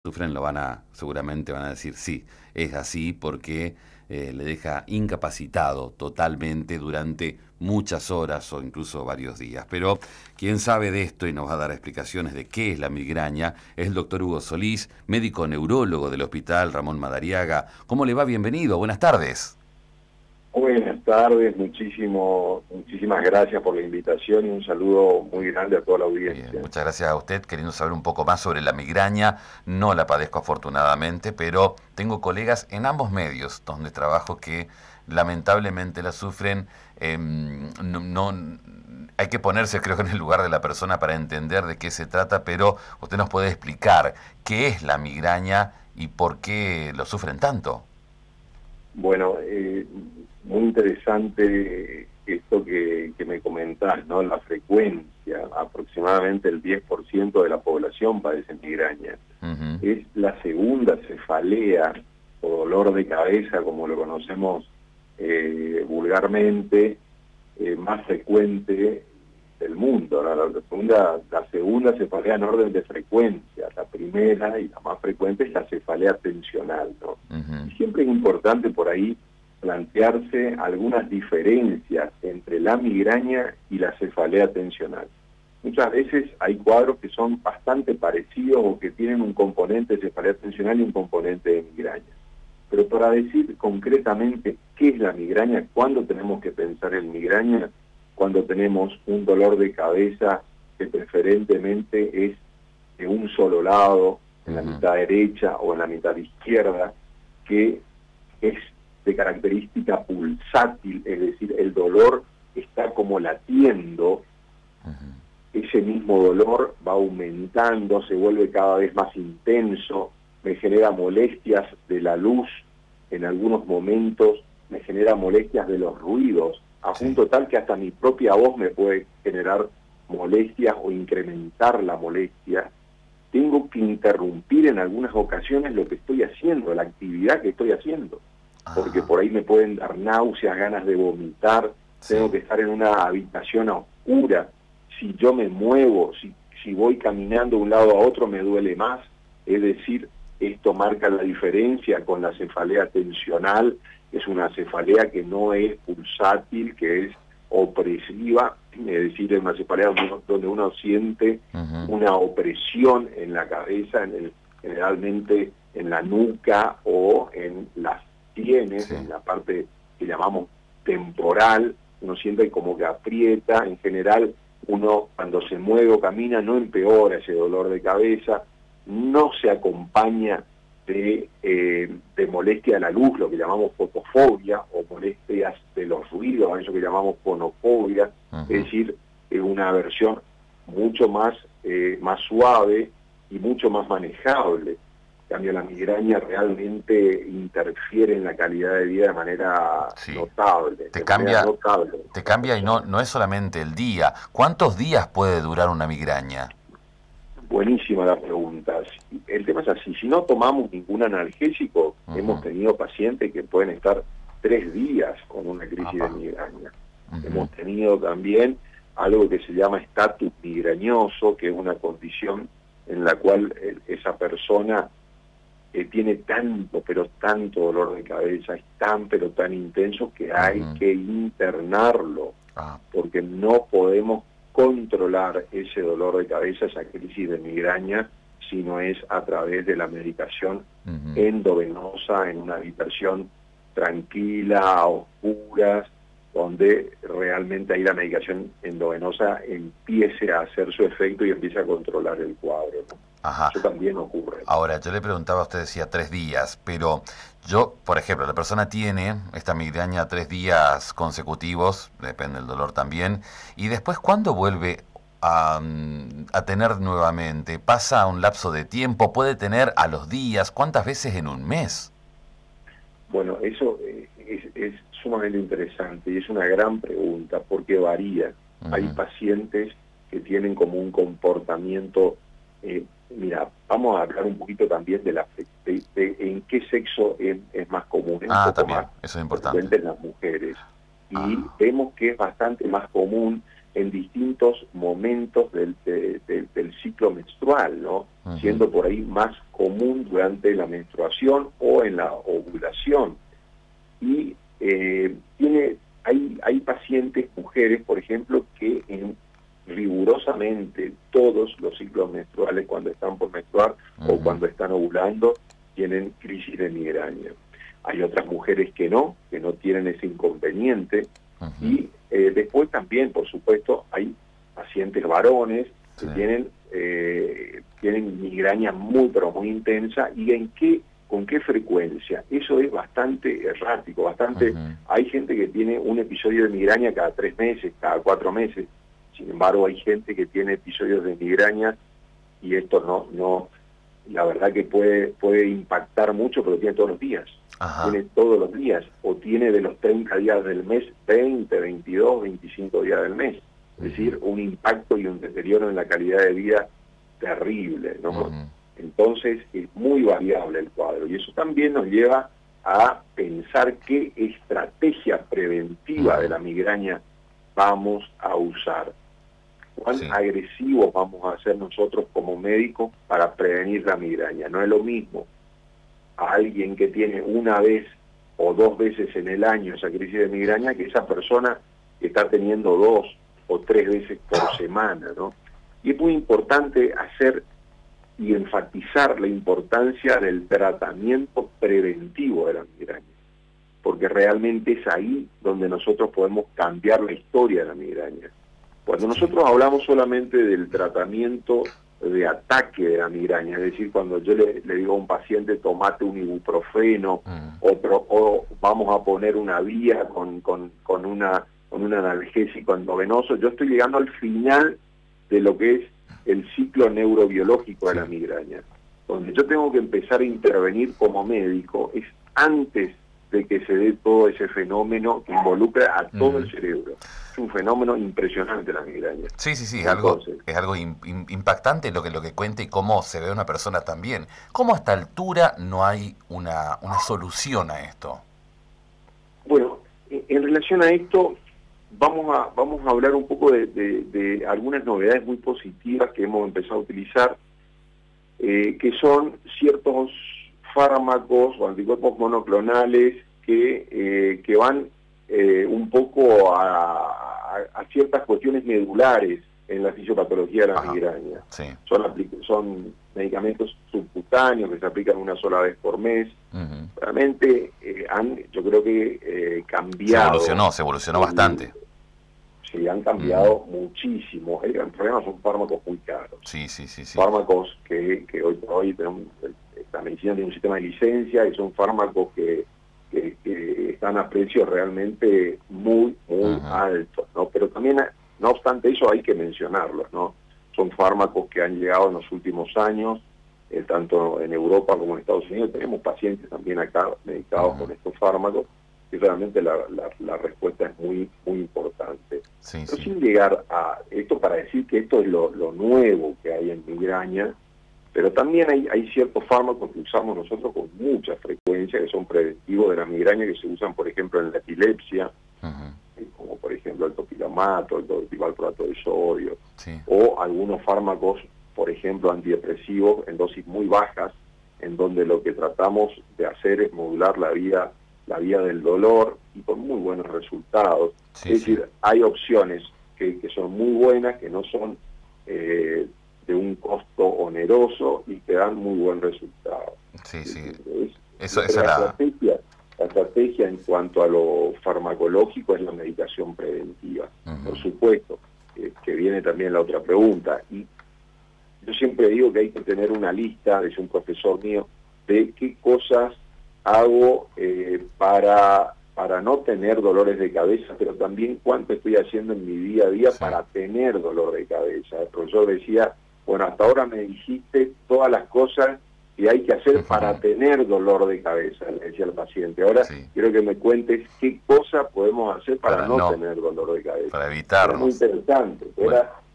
sufren seguramente van a decir sí, es así porque le deja incapacitado totalmente durante muchas horas o incluso varios días. Pero quien sabe de esto y nos va a dar explicaciones de qué es la migraña es el doctor Hugo Solís, médico neurólogo del Hospital Ramón Madariaga. ¿Cómo le va? Bienvenido, buenas tardes. Buenas tardes, muchísimas gracias por la invitación y un saludo muy grande a toda la Bien, audiencia. muchas gracias a usted, queriendo saber un poco más sobre la migraña. No la padezco afortunadamente, pero tengo colegas en ambos medios donde trabajo que lamentablemente la sufren. Hay que ponerse, creo que, en el lugar de la persona para entender de qué se trata, pero usted nos puede explicar qué es la migraña y por qué lo sufren tanto. Bueno, muy interesante esto que me comentás, ¿no? La frecuencia, aproximadamente el 10% de la población padece migraña. Ujú. Es la segunda cefalea o dolor de cabeza, como lo conocemos vulgarmente, más frecuente del mundo, ¿no? La segunda cefalea en orden de frecuencia. La primera y la más frecuente es la cefalea tensional, ¿no? Ujú. Y siempre es importante por ahí plantearse algunas diferencias entre la migraña y la cefalea tensional. Muchas veces hay cuadros que son bastante parecidos o que tienen un componente de cefalea tensional y un componente de migraña. Pero para decir concretamente qué es la migraña, cuándo tenemos que pensar en migraña, cuando tenemos un dolor de cabeza que preferentemente es de un solo lado, en la Ujú. mitad derecha o en la mitad izquierda, que es de característica pulsátil, es decir, el dolor está como latiendo. Ujú. Ese mismo dolor va aumentando, se vuelve cada vez más intenso, me genera molestias de la luz en algunos momentos, me genera molestias de los ruidos, a Sí. punto tal que hasta mi propia voz me puede generar molestias o incrementar la molestia. Tengo que interrumpir en algunas ocasiones lo que estoy haciendo, la actividad que estoy haciendo, porque Ajá. por ahí me pueden dar náuseas, ganas de vomitar, tengo Sí. que estar en una habitación oscura. Si yo me muevo, si voy caminando de un lado a otro me duele más, es decir, esto marca la diferencia con la cefalea tensional, que es una cefalea que no es pulsátil, que es opresiva, es decir, es una cefalea donde uno siente Ujú. una opresión en la cabeza, generalmente en la nuca o en las sienes, Sí. en la parte que llamamos temporal, uno siente como que aprieta. En general uno cuando se mueve o camina no empeora ese dolor de cabeza, no se acompaña de molestia de la luz, lo que llamamos fotofobia, o molestias de los ruidos, eso que llamamos fonofobia, es Ujú. decir, una versión mucho más suave y mucho más manejable. En cambio, la migraña realmente interfiere en la calidad de vida de manera Sí. notable, Te de manera cambia, notable te la cambia y no, persona. no es solamente el día. ¿Cuántos días puede durar una migraña? Buenísima la pregunta. El tema es así, si no tomamos ningún analgésico, hemos Ujú. tenido pacientes que pueden estar 3 días con una crisis de Apa. migraña. Ujú. Hemos tenido también algo que se llama estatus migrañoso, que es una condición en la cual esa persona tiene tanto, pero tanto dolor de cabeza, es tan, pero tan intenso que hay Ujú. que internarlo, Ah. porque no podemos controlar ese dolor de cabeza, esa crisis de migraña, si no es a través de la medicación Ujú. endovenosa en una habitación tranquila, a oscuras, donde realmente ahí la medicación endovenosa empiece a hacer su efecto y empiece a controlar el cuadro, ¿no? Ajá. Eso también ocurre. Ahora, yo le preguntaba, usted decía 3 días, pero yo, por ejemplo, la persona tiene esta migraña 3 días consecutivos, depende del dolor también, y después, ¿cuándo vuelve a tener nuevamente? ¿Pasa un lapso de tiempo? ¿Puede tener a los días? ¿Cuántas veces en un mes? Bueno, eso es sumamente interesante y es una gran pregunta porque varía. Hay Ujú. pacientes que tienen como un comportamiento, mira, vamos a hablar un poquito también de en qué sexo es más común, es un poco También, más eso es importante. frecuente en las mujeres. Y Ah. vemos que es bastante más común en distintos momentos del ciclo menstrual, ¿no? Siendo por ahí más común durante la menstruación o en la ovulación. Y hay pacientes, mujeres, por ejemplo, que en rigurosamente todos los ciclos menstruales, cuando están por menstruar o cuando están ovulando, tienen crisis de migraña. Hay otras mujeres que no tienen ese inconveniente. Y después también, por supuesto, hay pacientes varones que tienen migraña muy, pero muy intensa. ¿Y con qué frecuencia? Eso es bastante errático, Hay gente que tiene un episodio de migraña cada 3 meses, cada 4 meses. Sin embargo, hay gente que tiene episodios de migraña y esto no la verdad que puede impactar mucho, pero tiene todos los días. Tiene todos los días, o tiene de los 30 días del mes, 20, 22, 25 días del mes. Es decir, un impacto y un deterioro en la calidad de vida terrible, ¿no? Entonces, es muy variable el cuadro, y eso también nos lleva a pensar qué estrategia preventiva de la migraña vamos a usar. ¿Cuán agresivos vamos a ser nosotros como médicos para prevenir la migraña? No es lo mismo a alguien que tiene una vez o 2 veces en el año esa crisis de migraña que esa persona que está teniendo 2 o 3 veces por semana, ¿no? Y es muy importante hacer y enfatizar la importancia del tratamiento preventivo de la migraña, porque realmente es ahí donde nosotros podemos cambiar la historia de la migraña. Cuando nosotros hablamos solamente del tratamiento de ataque de la migraña, es decir, cuando yo le digo a un paciente tomate un ibuprofeno o vamos a poner una vía con un analgésico endovenoso, yo estoy llegando al final de lo que es el ciclo neurobiológico de la migraña. Donde yo tengo que empezar a intervenir como médico es antes de que se dé todo ese fenómeno que involucra a todo el cerebro. Es un fenómeno impresionante la migraña. Sí, es algo impactante lo que cuenta y cómo se ve una persona también. ¿Cómo a esta altura no hay una solución a esto? Bueno, en relación a esto, vamos a hablar un poco de algunas novedades muy positivas que hemos empezado a utilizar, que son ciertos fármacos o anticuerpos monoclonales que van un poco a ciertas cuestiones medulares en la fisiopatología de la migraña. Son medicamentos subcutáneos que se aplican una sola vez por mes. Realmente yo creo que cambiado. Se evolucionó bastante. Sí, han cambiado muchísimo. El gran problema son fármacos muy caros. Fármacos que hoy por hoy la medicina tiene un sistema de licencia y son fármacos que están a precios realmente muy altos, ¿no? Pero también, no obstante eso, hay que mencionarlos, ¿no? Son fármacos que han llegado en los últimos años, tanto en Europa como en Estados Unidos. Tenemos pacientes también acá medicados con estos fármacos, y realmente la respuesta es muy importante. Pero sin llegar a esto para decir que esto es lo nuevo que hay en migraña, pero también hay ciertos fármacos que usamos nosotros con mucha frecuencia, que son preventivos de la migraña, que se usan, por ejemplo, en la epilepsia, como por ejemplo el topilamato, el valproato de sodio, o algunos fármacos, por ejemplo, antidepresivos en dosis muy bajas, en donde lo que tratamos de hacer es modular la vía del dolor y con muy buenos resultados. Es decir, hay opciones que son muy buenas, que no son de un costo oneroso y que dan muy buen resultado. La estrategia en cuanto a lo farmacológico es la medicación preventiva. Por supuesto, que viene también la otra pregunta. Y yo siempre digo que hay que tener una lista, dice un profesor mío, de qué cosas hago para no tener dolores de cabeza, pero también cuánto estoy haciendo en mi día a día para tener dolor de cabeza. El profesor decía, bueno, hasta ahora me dijiste todas las cosas que hay que hacer para tener dolor de cabeza, le decía al paciente. Ahora quiero que me cuentes qué cosa podemos hacer para no tener dolor de cabeza. Para evitarlo. Era muy interesante.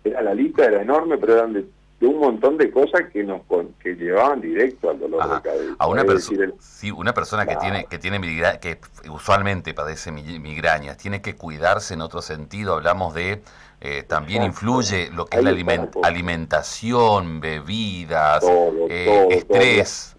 Era la lista era enorme, pero eran de de un montón de cosas que llevaban directo al dolor de cabeza. A una, decir, sí, una persona que tiene que usualmente padece migrañas, tiene que cuidarse en otro sentido. Hablamos de también influye lo que es la alimentación, bebidas, todo, estrés.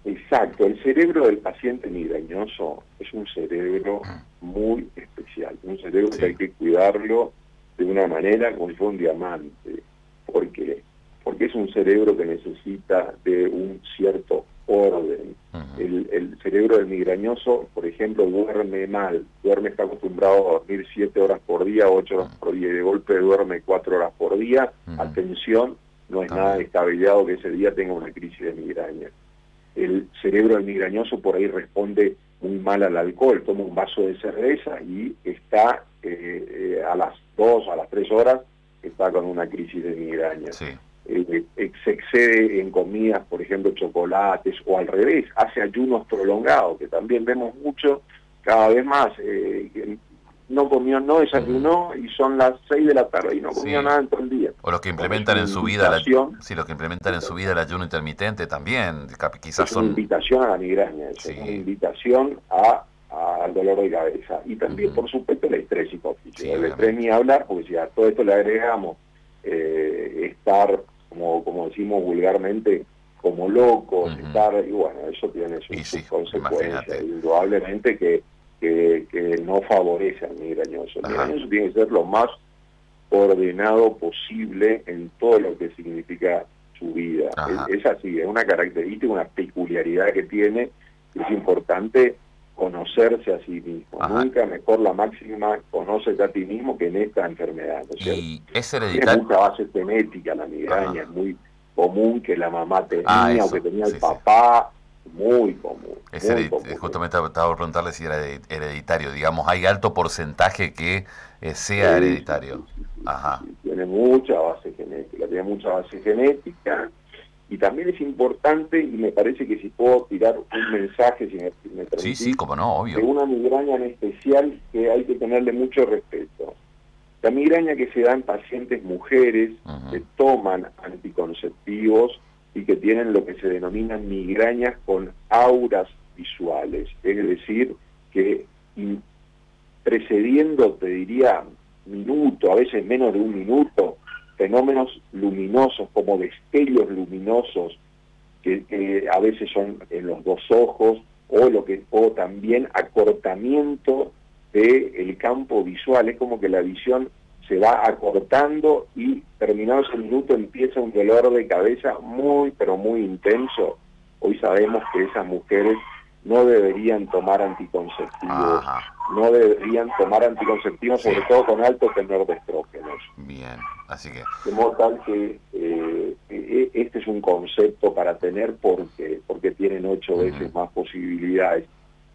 Exacto, el cerebro del paciente migrañoso es un cerebro muy especial, un cerebro que hay que cuidarlo de una manera como si fuera un diamante. ¿Por qué? Porque es un cerebro que necesita de un cierto orden. El cerebro del migrañoso, por ejemplo, duerme mal, está acostumbrado a dormir 7 horas por día, 8 horas por día, y de golpe duerme 4 horas por día. Atención, no es nada descabellado que ese día tenga una crisis de migraña. El cerebro del migrañoso por ahí responde muy mal al alcohol, toma un vaso de cerveza y está a las 2, a las 3 horas, está con una crisis de migraña. Sí. Se excede en comidas, por ejemplo, chocolates, o al revés, hace ayunos prolongados, que también vemos mucho, cada vez más, no comió, no desayunó, y son las 6 de la tarde y no comió nada en todo el día. O los que implementan en su vida el ayuno intermitente también, quizás es una invitación a la migraña, es una invitación al dolor de cabeza. Y también, por supuesto, el estrés psicofísico. El estrés ni hablar, porque si a todo esto le agregamos estar, como decimos vulgarmente, como locos, y bueno, eso tiene sus consecuencias, indudablemente que no favorece al migrañoso. El migrañoso tiene que ser lo más ordenado posible en todo lo que significa su vida. Es así, es una característica, una peculiaridad que tiene, es importante conocerse a sí mismo. Nunca mejor la máxima, conócete a ti mismo, que en esta enfermedad, ¿no es cierto? Y es hereditario. Tiene mucha base genética la migraña, es muy común que la mamá tenía o que tenía el papá, muy común. Justamente estaba por preguntarle si era hereditario, digamos, hay alto porcentaje que sea hereditario. Sí, tiene mucha base genética, y también es importante, y me parece que si puedo tirar un mensaje, si me permitís, sí, como no, obvio, de una migraña en especial que hay que tenerle mucho respeto. La migraña que se da en pacientes mujeres que toman anticonceptivos y que tienen lo que se denominan migrañas con auras visuales, es decir, que precediendo, te diría, minuto, a veces menos de un minuto, fenómenos luminosos como destellos luminosos que a veces son en los dos ojos, o también acortamiento del campo visual. Es como que la visión se va acortando y terminado ese minuto empieza un dolor de cabeza muy, pero muy intenso. Hoy sabemos que esas mujeres no deberían tomar anticonceptivos, sobre todo con alto tenor de estrógenos. Bien, así que... De modo tal que este es un concepto para tener, porque tienen 8 veces más posibilidades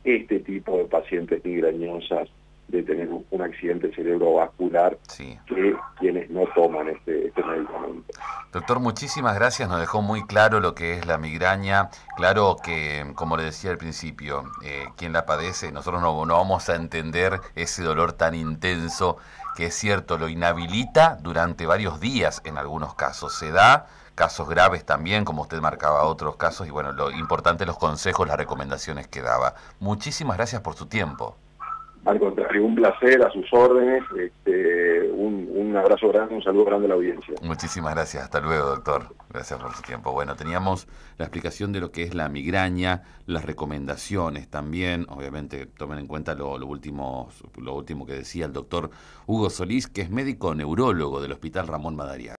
este tipo de pacientes migrañosas de tener un accidente cerebrovascular que quienes no toman este medicamento. Doctor, muchísimas gracias, nos dejó muy claro lo que es la migraña, claro que, como le decía al principio, quien la padece, nosotros no vamos a entender ese dolor tan intenso, que es cierto, lo inhabilita durante varios días en algunos casos, se da casos graves también, como usted marcaba otros casos, y bueno, lo importante, los consejos, las recomendaciones que daba. Muchísimas gracias por su tiempo. Al contrario, un placer, a sus órdenes, un abrazo grande, un saludo grande a la audiencia. Muchísimas gracias, hasta luego, doctor. Gracias por su tiempo. Bueno, teníamos la explicación de lo que es la migraña, las recomendaciones también, obviamente tomen en cuenta lo último que decía el doctor Hugo Solís, que es médico neurólogo del Hospital Ramón Madariaga.